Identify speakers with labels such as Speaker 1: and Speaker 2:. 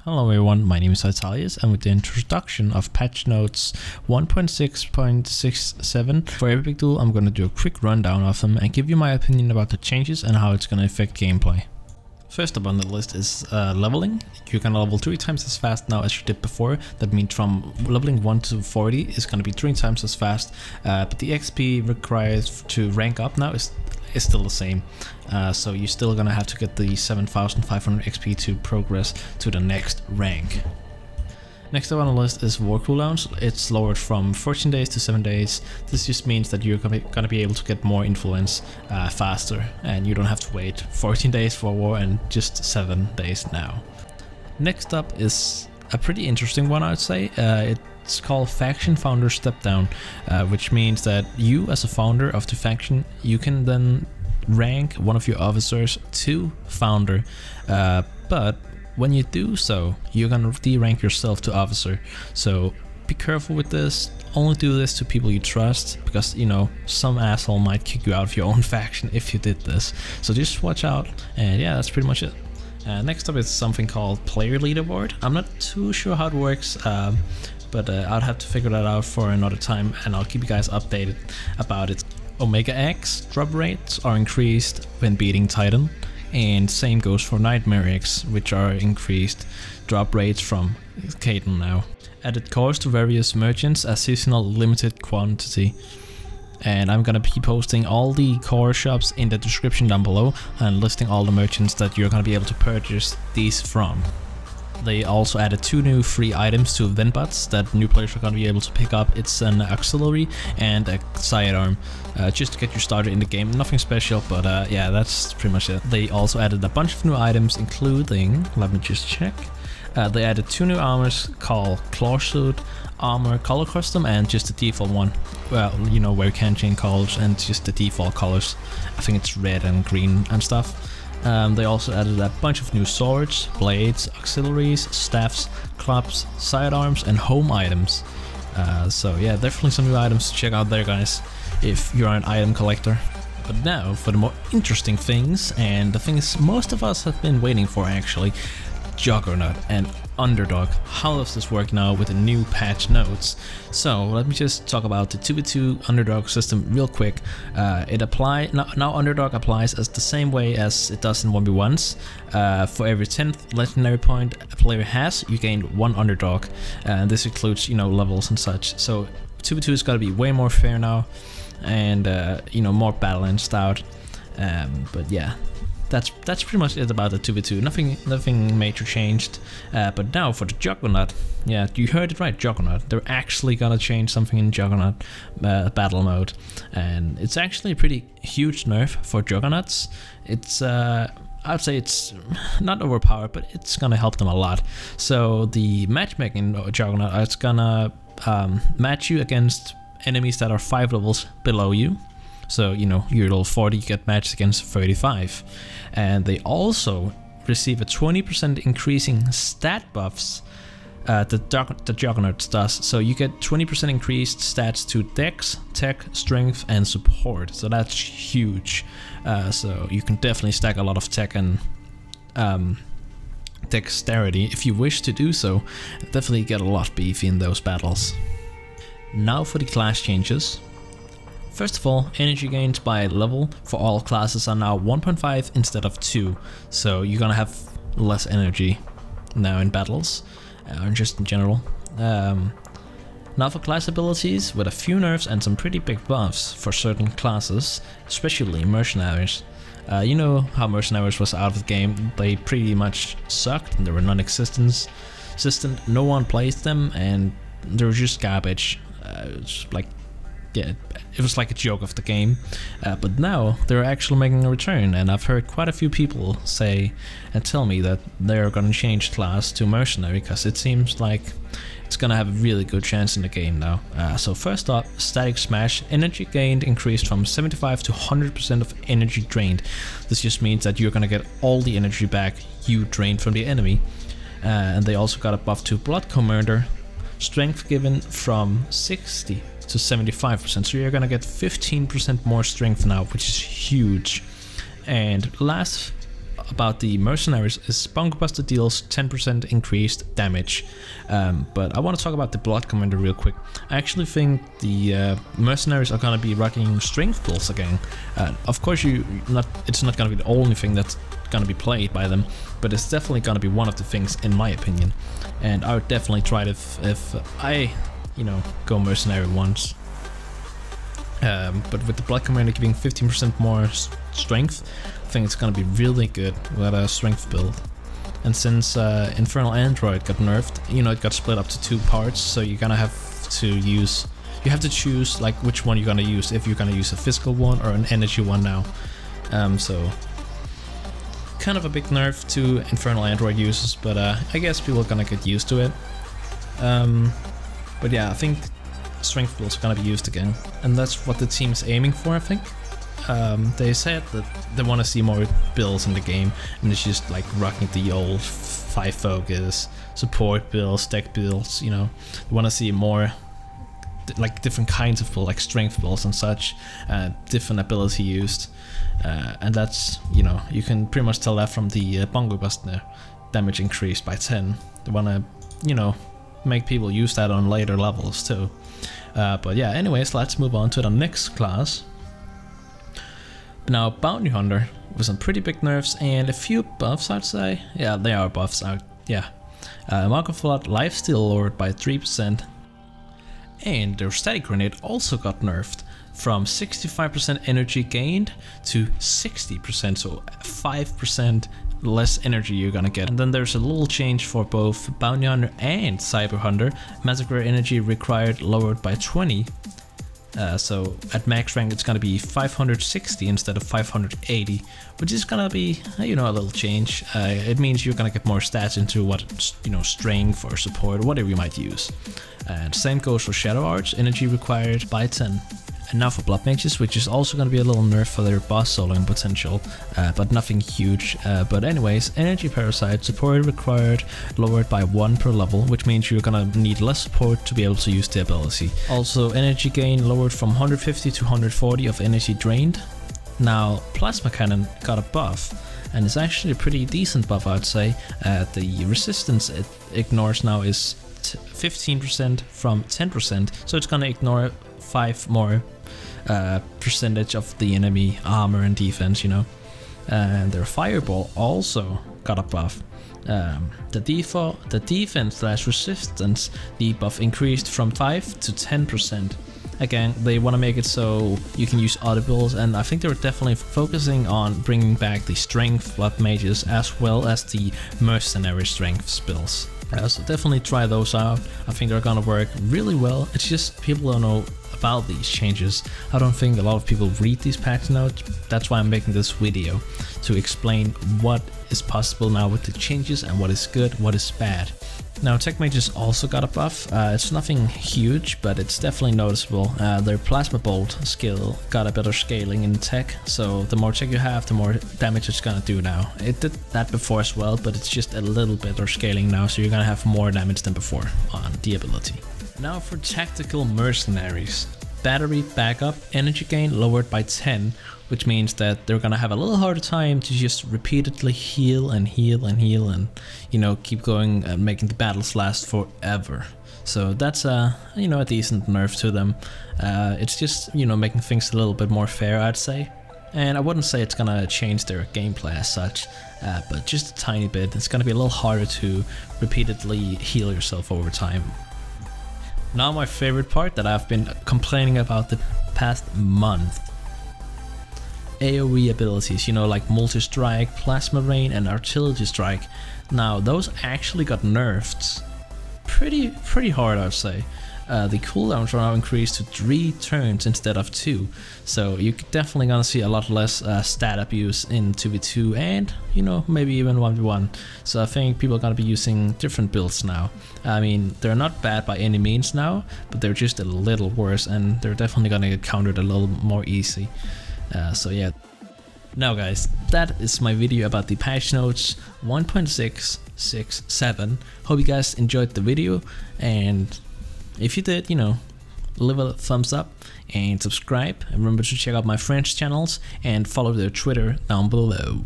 Speaker 1: Hello everyone, my name is Zitalius, and with the introduction of patch notes 1.6.67 for Epicduel, I'm going to do a quick rundown of them and give you my opinion about the changes and how it's going to affect gameplay. First up on the list is leveling. You're going to level 3 times as fast now as you did before. That means from leveling 1 to 40 is going to be 3 times as fast, but the XP required to rank up now is still the same. So you're still gonna have to get the 7,500 XP to progress to the next rank. Next up on the list is war cooldowns. It's lowered from 14 days to 7 days. This just means that you're gonna be able to get more influence faster, and you don't have to wait 14 days for war and just 7 days now. Next up is a pretty interesting one, I'd say. It's called Faction Founder Step Down, which means that you as a founder of the faction, you can then rank one of your officers to founder, but when you do so, you're gonna de-rank yourself to officer. So be careful with this. Only do this to people you trust, because you know some asshole might kick you out of your own faction if you did this. So just watch out, and yeah, that's pretty much it. Next up is something called Player Leaderboard. I'm not too sure how it works, but I'll have to figure that out for another time, and I'll keep you guys updated about it. Omega X drop rates are increased when beating Titan, and same goes for Nightmare X, which are increased drop rates from Caden now. Added cores to various merchants as seasonal limited quantity. And I'm gonna be posting all the core shops in the description down below and listing all the merchants that you're gonna be able to purchase these from. They also added 2 new free items to event bots that new players are going to be able to pick up. It's an auxiliary and a sidearm, just to get you started in the game. Nothing special, but yeah, that's pretty much it. They also added a bunch of new items, including, let me just check. They added 2 new armors called Claw Suit, Armor Color Custom, and just the default one. Well, you know, where you can change colors, and just the default colors. I think it's red and green and stuff. They also added a bunch of new swords, blades, auxiliaries, staffs, clubs, sidearms, and home items. So yeah, definitely some new items to check out there, guys, if you're an item collector. But now for the more interesting things, and the things most of us have been waiting for actually. Juggernaut and Underdog. How does this work now with the new patch notes? So let me just talk about the 2v2 Underdog system real quick. Now Underdog applies as the same way as it does in 1v1s. For every 10th legendary point a player has, you gain 1 Underdog, and this includes, you know, levels and such. So 2v2 is gotta be way more fair now, and you know, more balanced out. But yeah, that's pretty much it about the 2v2. Nothing major changed. But now for the Juggernaut, yeah, you heard it right, Juggernaut. They're actually gonna change something in Juggernaut battle mode, and it's actually a pretty huge nerf for Juggernauts. It's I'd say it's not overpowered, but it's gonna help them a lot. So the matchmaking in Juggernaut, it's gonna match you against enemies that are 5 levels below you. So, you know, you're level 40, you get matched against 35. And they also receive a 20% increasing stat buffs the Juggernaut does. So you get 20% increased stats to Dex, Tech, Strength, and Support. So that's huge. So you can definitely stack a lot of Tech and Dexterity if you wish to do so. Definitely get a lot beefy in those battles. Now for the class changes. First of all, energy gains by level for all classes are now 1.5 instead of 2, so you're gonna have less energy now in battles, or just in general. Now for class abilities, with a few nerfs and some pretty big buffs for certain classes, especially mercenaries. You know how mercenaries was out of the game. They pretty much sucked and they were non-existent. No one plays them, and they were just garbage. It's like, yeah, it was like a joke of the game, but now they're actually making a return, and I've heard quite a few people say and tell me that they're gonna change class to mercenary, because it seems like it's gonna have a really good chance in the game now. So first up, Static Smash. Energy gained increased from 75 to 100% of energy drained. This just means that you're gonna get all the energy back you drained from the enemy. And they also got a buff to Blood Commander. Strength given from 60 to 75%, so you're gonna get 15% more strength now, which is huge. And last about the mercenaries is Bunkerbuster deals 10% increased damage, but I want to talk about the Blood Commander real quick. I actually think the mercenaries are gonna be rocking strength pulls again. Of course, it's not gonna be the only thing that's gonna be played by them, but it's definitely gonna be one of the things in my opinion. And I would definitely try it if I, go mercenary once. But with the Blood Commander giving 15% more strength, I think it's gonna be really good with a strength build. And since Infernal Android got nerfed, it got split up to 2 parts, so you're gonna have to choose like which one you're gonna use, if you're gonna use a physical one or an energy one now. So kind of a big nerf to Infernal Android users, but I guess people are gonna get used to it. But yeah, I think strength builds are gonna be used again, and that's what the team's aiming for, I think. They said that they want to see more builds in the game, and it's just like rocking the old 5 focus, support builds, deck builds, They want to see more, like different kinds of builds, like strength builds and such, different ability used. And that's, you can pretty much tell that from the Bunkerbuster damage increased by 10. They want to, make people use that on later levels too. But yeah, anyways, let's move on to the next class. Now, Bounty Hunter with some pretty big nerfs and a few buffs, I'd say. Yeah, they are buffs out. Yeah. Markoflot lifesteal lowered by 3%, and their static grenade also got nerfed from 65% energy gained to 60%, so 5% less energy you're gonna get. And then there's a little change for both Bounty Hunter and Cyber Hunter. Massacre energy required lowered by 20. So at max rank it's gonna be 560 instead of 580, which is gonna be, a little change. It means you're gonna get more stats into what, strength or support, whatever you might use. And same goes for Shadow Arts, energy required by 10. And now for Blood Mages, which is also going to be a little nerf for their boss soloing potential, but nothing huge. But anyways, Energy Parasite support required lowered by 1 per level, which means you're going to need less support to be able to use the ability. Also, energy gain lowered from 150 to 140 of energy drained. Now, Plasma Cannon got a buff, and it's actually a pretty decent buff, I'd say. The resistance it ignores now is 15% from 10%, so it's going to ignore 5 more percentage of the enemy armor and defense, And their Fireball also got a buff. The defense / resistance debuff increased from 5 to 10%. Again, they want to make it so you can use audibles, and I think they're definitely focusing on bringing back the strength Blood Mages as well as the mercenary strength spells. So definitely try those out. I think they're gonna work really well. It's just people don't know about these changes. I don't think a lot of people read these patch notes. That's why I'm making this video, to explain what is possible now with the changes and what is good, what is bad. Now, Tech Mages also got a buff. It's nothing huge, but it's definitely noticeable. Their Plasma Bolt skill got a better scaling in tech, so the more tech you have, the more damage it's gonna do now. It did that before as well, but it's just a little better scaling now, so you're gonna have more damage than before on the ability. Now for Tactical Mercenaries. Battery backup, energy gain lowered by 10, which means that they're gonna have a little harder time to just repeatedly heal and heal and heal and, keep going and making the battles last forever. So that's a decent nerf to them. It's just, making things a little bit more fair, I'd say. And I wouldn't say it's gonna change their gameplay as such, but just a tiny bit. It's gonna be a little harder to repeatedly heal yourself over time. Now my favorite part that I've been complaining about the past month. AoE abilities, like Multi-Strike, Plasma Rain and Artillery Strike. Now those actually got nerfed pretty hard, I'd say. The cooldowns are now increased to 3 turns instead of 2, so you're definitely gonna see a lot less stat abuse in 2v2 and maybe even 1v1. So I think people are gonna be using different builds now. I mean, they're not bad by any means now, but they're just a little worse, and they're definitely gonna get countered a little more easy. So yeah. Now guys, that is my video about the patch notes 1.667. Hope you guys enjoyed the video, and if you did, leave a thumbs up and subscribe, and remember to check out my friends' channels and follow their Twitter down below.